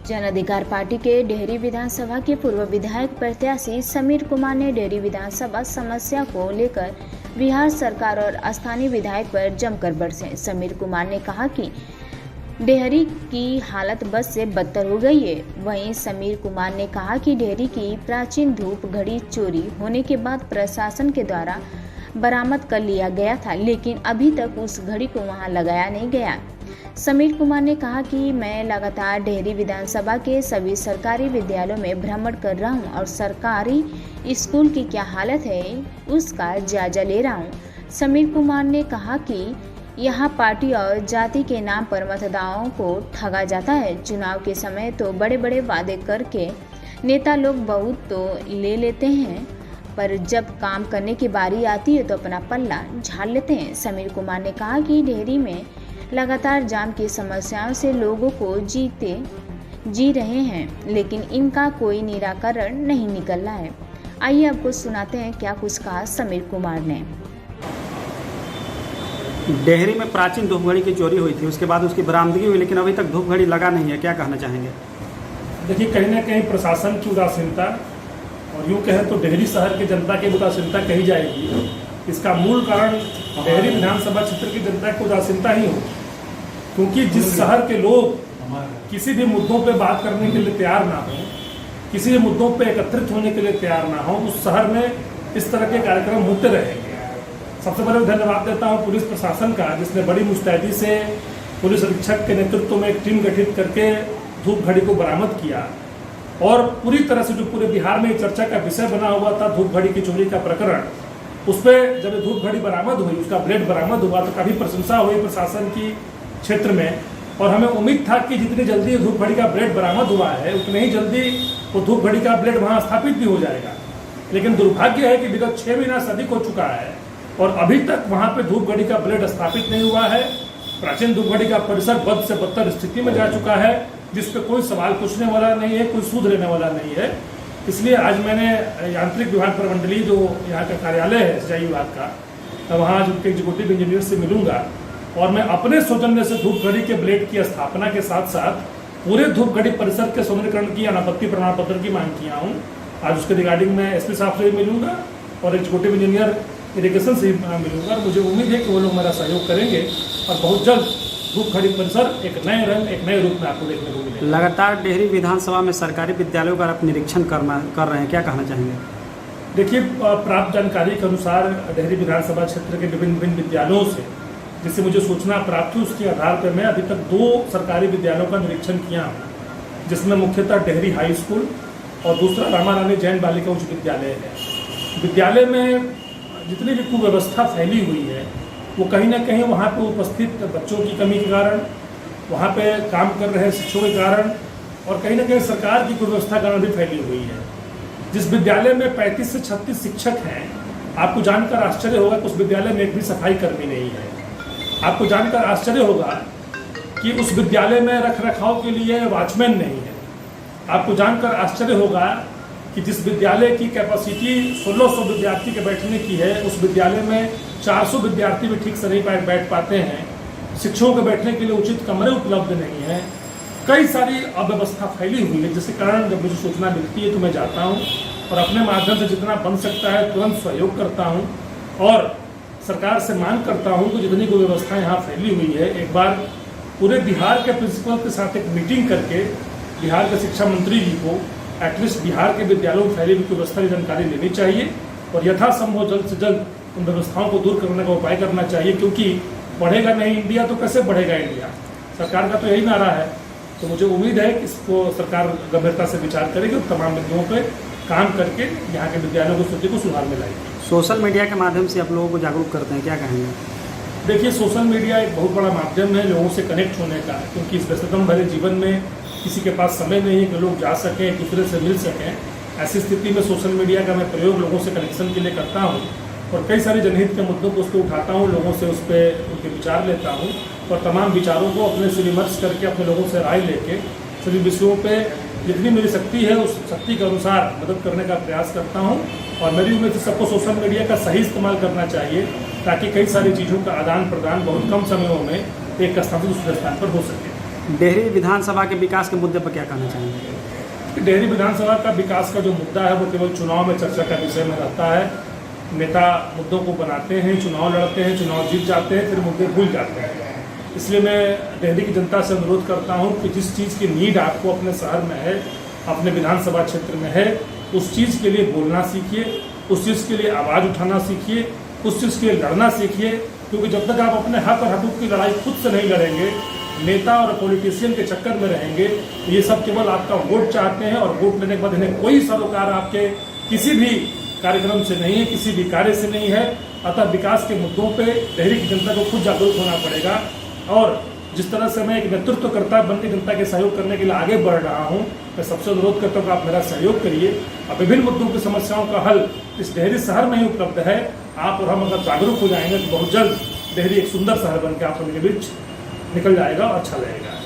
जन अधिकार पार्टी के डेहरी विधानसभा के पूर्व विधायक प्रत्याशी समीर कुमार ने डेहरी विधानसभा समस्या को लेकर बिहार सरकार और स्थानीय विधायक पर जमकर बरसे। समीर कुमार ने कहा कि डेहरी की हालत बद से बदतर हो गई है। वहीं समीर कुमार ने कहा कि डेहरी की प्राचीन धूप घड़ी चोरी होने के बाद प्रशासन के द्वारा बरामद कर लिया गया था, लेकिन अभी तक उस घड़ी को वहां लगाया नहीं गया। समीर कुमार ने कहा कि मैं लगातार डेहरी विधानसभा के सभी सरकारी विद्यालयों में भ्रमण कर रहा हूं और सरकारी स्कूल की क्या हालत है उसका जायजा ले रहा हूं। समीर कुमार ने कहा कि यहां पार्टी और जाति के नाम पर मतदाताओं को ठगा जाता है। चुनाव के समय तो बड़े बड़े वादे करके नेता लोग बहुत तो ले लेते हैं, पर जब काम करने की बारी आती है तो अपना पल्ला झाड़ लेते हैं। समीर कुमार ने कहा कि डेहरी में लगातार जाम की समस्याओं से लोगों को जी रहे हैं, लेकिन इनका कोई निराकरण नहीं निकल रहा है। आइए आपको सुनाते हैं क्या कुछ कहा समीर कुमार ने। डेहरी में प्राचीन धूप घड़ी की चोरी हुई थी, उसके बाद उसकी बरामदगी हुई, लेकिन अभी तक धूप घड़ी लगा नहीं है। क्या कहना चाहेंगे? देखिए, कहीं ना कहीं प्रशासन की उदासीनता और यूँ कहें तो डेहरी शहर की जनता की उदासीनता कही जाएगी। इसका मूल कारण डेहरी विधानसभा क्षेत्र की जनता की उदासीनता ही हो, क्योंकि जिस शहर के लोग किसी भी मुद्दों पे बात करने के लिए तैयार ना हो, किसी भी मुद्दों पे एकत्रित होने के लिए तैयार ना हो, उस शहर में इस तरह के कार्यक्रम होते रहेंगे। सबसे पहले धन्यवाद देता हूँ पुलिस प्रशासन का, जिसने बड़ी मुस्तैदी से पुलिस अधीक्षक के नेतृत्व में एक टीम गठित करके धूप घड़ी को बरामद किया और पूरी तरह से जो पूरे बिहार में चर्चा का विषय बना हुआ था धूप घड़ी की चोरी का प्रकरण, उस पर जब धूप घड़ी बरामद हुई, उसका ब्लेड बरामद हुआ, तो काफ़ी प्रशंसा हुई प्रशासन की क्षेत्र में। और हमें उम्मीद था कि जितनी जल्दी धूप घड़ी का ब्लेड बरामद हुआ है उतनी ही जल्दी वो धूप घड़ी का ब्लेड वहाँ स्थापित भी हो जाएगा। लेकिन दुर्भाग्य है कि विगत 6 महीना से अधिक हो चुका है और अभी तक वहाँ पे धूप घड़ी का ब्लेड स्थापित नहीं हुआ है। प्राचीन धूप घड़ी का परिसर बद से बदतर स्थिति में जा चुका है, जिस पे कोई सवाल पूछने वाला नहीं है, कोई सूद लेने वाला नहीं है। इसलिए आज मैंने यांत्रिक विभाग प्रमंडलीय जो यहाँ का कार्यालय है सिंचाई विभाग का, वहाँ आज उनके एग्जीक्यूटिव इंजीनियर से मिलूंगा और मैं अपने सौजन्य से धूप घड़ी के ब्लेड की स्थापना के साथ साथ पूरे धूप घड़ी परिसर के सौंदर्यीकरण की अनापत्ति प्रमाण पत्र की मांग किया हूँ। आज उसके रिगार्डिंग मैं एसपी साहब से भी मिलूंगा और एग्जीक्यूटिव इंजीनियर इरिगेशन से मिलूंगा। मुझे उम्मीद है कि वो लोग मेरा सहयोग करेंगे और बहुत जल्द धूप घड़ी परिसर एक नए रंग, एक नए रूप में आपको देखने को मिलेगा। लगातार डेहरी विधानसभा में सरकारी विद्यालयों का आप निरीक्षण कर रहे हैं, क्या कहना चाहेंगे? देखिए, प्राप्त जानकारी के अनुसार डेहरी विधानसभा क्षेत्र के विभिन्न विद्यालयों से जिससे मुझे सूचना प्राप्त हुई, उसके आधार पर मैं अभी तक 2 सरकारी विद्यालयों का निरीक्षण किया हूँ, जिसमें मुख्यतः डेहरी हाई स्कूल और दूसरा रामा रानी जैन बालिका उच्च विद्यालय है। विद्यालय में जितनी भी कुव्यवस्था फैली हुई है वो कहीं ना कहीं वहाँ पे उपस्थित बच्चों की कमी के कारण, वहाँ पे काम कर रहे शिक्षकों के कारण और कहीं ना कहीं सरकार की कुव्यवस्था कारण भी फैली हुई है। जिस विद्यालय में 35 से 36 शिक्षक हैं, आपको जानकर आश्चर्य होगा कि उस विद्यालय में एक भी सफाई कर्मी नहीं है। आपको जानकर आश्चर्य होगा कि उस विद्यालय में रख रखाव के लिए वॉचमैन नहीं है। आपको जानकर आश्चर्य होगा कि जिस विद्यालय की कैपेसिटी 1600 विद्यार्थी के बैठने की है, उस विद्यालय में 400 विद्यार्थी भी ठीक से नहीं बैठ पाते हैं। शिक्षकों के बैठने के लिए उचित कमरे उपलब्ध नहीं है। कई सारी अव्यवस्था फैली हुई है, जिसके कारण जब मुझे सूचना मिलती है तो मैं जाता हूँ और अपने माध्यम से जितना बन सकता है तुरंत सहयोग करता हूँ और सरकार से मांग करता हूँ कि जितनी कोई व्यवस्था यहाँ फैली हुई है, एक बार पूरे बिहार के प्रिंसिपल के साथ एक मीटिंग करके बिहार के शिक्षा मंत्री जी को एटलीस्ट बिहार के विद्यालयों में फैली हुई व्यवस्था की जानकारी लेनी चाहिए और यथासंभव जल्द से जल्द उन व्यवस्थाओं को दूर करने का उपाय करना चाहिए, क्योंकि बढ़ेगा नहीं इंडिया तो कैसे बढ़ेगा इंडिया। सरकार का तो यही नारा है। तो मुझे उम्मीद है कि इसको सरकार गंभीरता से विचार करेगी और तमाम बिंदुओं पर काम करके यहाँ के विद्यालयों की स्थिति को सुधार में लाएगी। सोशल मीडिया के माध्यम से आप लोगों को जागरूक करते हैं, क्या कहेंगे? देखिए, सोशल मीडिया एक बहुत बड़ा माध्यम है लोगों से कनेक्ट होने का, क्योंकि इस व्यस्ततम भरे जीवन में किसी के पास समय नहीं है कि लोग जा सकें, एक दूसरे से मिल सकें। ऐसी स्थिति में सोशल मीडिया का मैं प्रयोग लोगों से कनेक्शन के लिए करता हूँ और कई सारे जनहित के मुद्दों को उस पर उठाता हूँ, लोगों से उस पर उनके विचार लेता हूँ और तमाम विचारों को अपने से विमर्श करके अपने लोगों से राय लेके सभी विषयों पे जितनी मेरी शक्ति है उस शक्ति के अनुसार मदद करने का प्रयास करता हूँ। और मेरी उम्मीद है सबको सोशल मीडिया का सही इस्तेमाल करना चाहिए, ताकि कई सारी चीज़ों का आदान प्रदान बहुत कम समयों में एक स्थान से दूसरे स्थान पर हो सके। डेहरी विधानसभा के विकास के मुद्दे पर क्या कहना चाहेंगे? डेहरी विधानसभा का विकास का जो मुद्दा है वो केवल चुनाव में चर्चा का विषय में रहता है। नेता मुद्दों को बनाते हैं, चुनाव लड़ते हैं, चुनाव जीत जाते हैं, फिर मुद्दे भूल जाते हैं। इसलिए मैं डेहरी की जनता से अनुरोध करता हूं कि जिस चीज़ की नीड आपको अपने शहर में है, अपने विधानसभा क्षेत्र में है, उस चीज़ के लिए बोलना सीखिए, उस चीज़ के लिए आवाज़ उठाना सीखिए, उस चीज़ के लिए लड़ना सीखिए। क्योंकि जब तक आप अपने हक और हकूक़ की लड़ाई खुद से नहीं लड़ेंगे, नेता और पॉलिटिशियन के चक्कर में रहेंगे, तो ये सब केवल आपका वोट चाहते हैं और वोट लेने के बाद इन्हें कोई सरोकार आपके किसी भी कार्यक्रम से नहीं है, किसी भी कार्य से नहीं है। अतः विकास के मुद्दों पे डेहरी की जनता को खुद जागरूक होना पड़ेगा। और जिस तरह से मैं एक नेतृत्वकर्ता बनकर जनता के सहयोग करने के लिए आगे बढ़ रहा हूं, मैं सबसे अनुरोध करता हूं कि आप मेरा सहयोग करिए और विभिन्न मुद्दों की समस्याओं का हल इस डेहरी शहर में ही उपलब्ध है। आप और हम अगर जागरूक हो जाएंगे तो बहुत जल्द डेहरी एक सुंदर शहर बनकर आप सभी के बीच निकल जाएगा और अच्छा लगेगा।